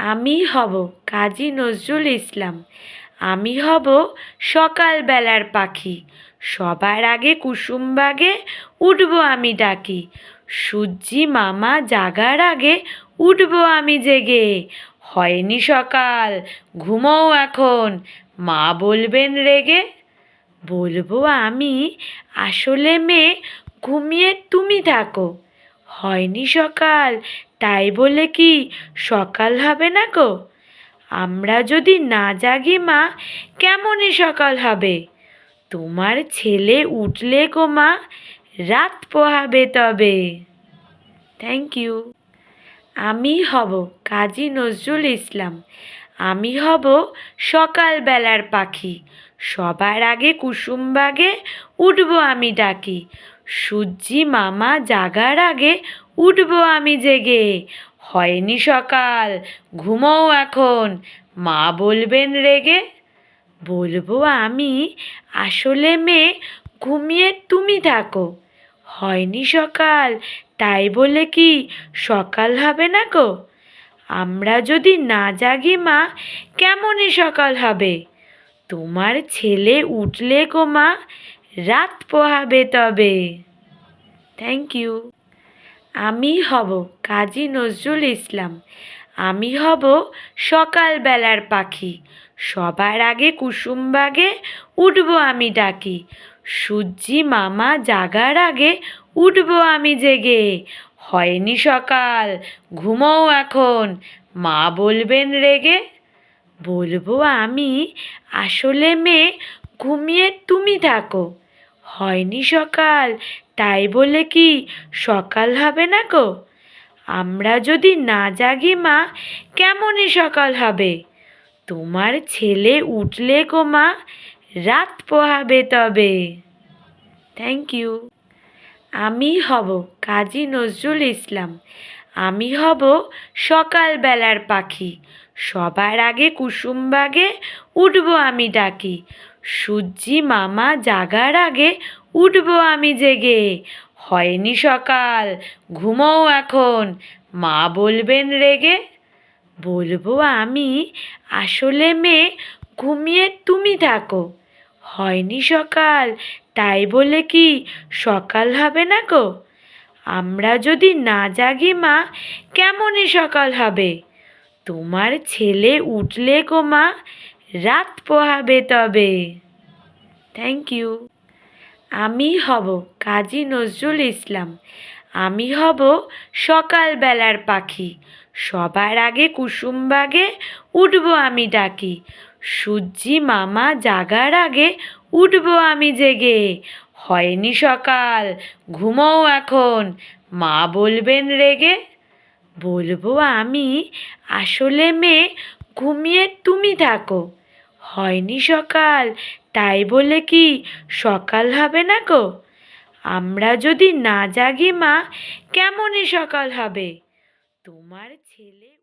আমি হব কাজী নজরুল ইসলাম। আমি হব সকালবেলার পাখি, সবার আগে কুসুমবাগে উঠবো আমি ডাকি। সূর্যি মামা জাগার আগে উঠবো আমি জেগে। হয়নি সকাল, ঘুমোও এখন, মা বলবেন রেগে। বলবো আমি, আসলে মেয়ে, ঘুমিয়ে তুমি থাকো। হয়নি সকাল, তাই বলে কি সকাল হবে না গো? আমরা যদি না জাগি মা, কেমনই সকাল হবে? তোমার ছেলে উঠলে গো মা, রাত পোহাবে তবে। Thank you. আমি হব কাজী নজরুল ইসলাম। আমি হব সকালবেলার পাখি, সবার আগে কুসুমবাগে উঠবো আমি ডাকি। সূর্যি মামা জাগার আগে উঠবো আমি জেগে। হয়নি সকাল, ঘুমোও এখন, মা বলবেন রেগে। বলবো আমি, আসলে মেয়ে, ঘুমিয়ে তুমি থাকো। হয়নি সকাল, তাই বলে কি সকাল হবে না গো? আমরা যদি না জাগি মা, কেমনই সকাল হবে? তোমার ছেলে উঠলে গো মা, রাত পোহাবে তবে। Thank you. আমি হব কাজী নজরুল ইসলাম। আমি হব সকালবেলার পাখি, সবার আগে কুসুমবাগে উঠবো আমি ডাকি। সূর্যি মামা জাগার আগে উঠবো আমি জেগে। হয়নি সকাল, ঘুমোও এখন, মা বলবেন রেগে। বলবো আমি, আসলে মেয়ে, ঘুমিয়ে তুমি থাকো। হয়নি সকাল, তাই বলে কি সকাল হবে না গো? আমরা যদি না জাগি মা, কেমনই সকাল হবে? তোমার ছেলে উঠলে গো মা, রাত পোহাবে তবে। Thank you. আমি হব কাজী নজরুল ইসলাম। আমি হব সকালবেলার পাখি, সবার আগে কুসুমবাগে উঠবো আমি ডাকি। সূর্যি মামা জাগার আগে উঠবো আমি জেগে। হয়নি সকাল, ঘুমোও এখন, মা বলবেন রেগে। বলবো আমি, আসলে মেয়ে, ঘুমিয়ে তুমি থাকো। হয়নি সকাল, তাই বলে কি সকাল হবে না গো? আমরা যদি না জাগি মা, কেমনই সকাল হবে? তোমার ছেলে উঠলে গো মা, রাত পোহাবে তবে। Thank you. আমি হব কাজী নজরুল ইসলাম। আমি হব সকালবেলার পাখি, সবার আগে কুসুমবাগে উঠবো আমি ডাকি। সূর্যি মামা জাগার আগে উঠবো আমি জেগে। হয়নি সকাল, ঘুমোও এখন, মা বলবেন রেগে। বলবো আমি, আসলে মেয়ে, ঘুমিয়ে তুমি থাকো। হয়নি সকাল, তাই বলে কি সকাল হবে না গো? আমরা যদি না জাগি মা, কেমনই সকাল হবে? তোমার ছেলে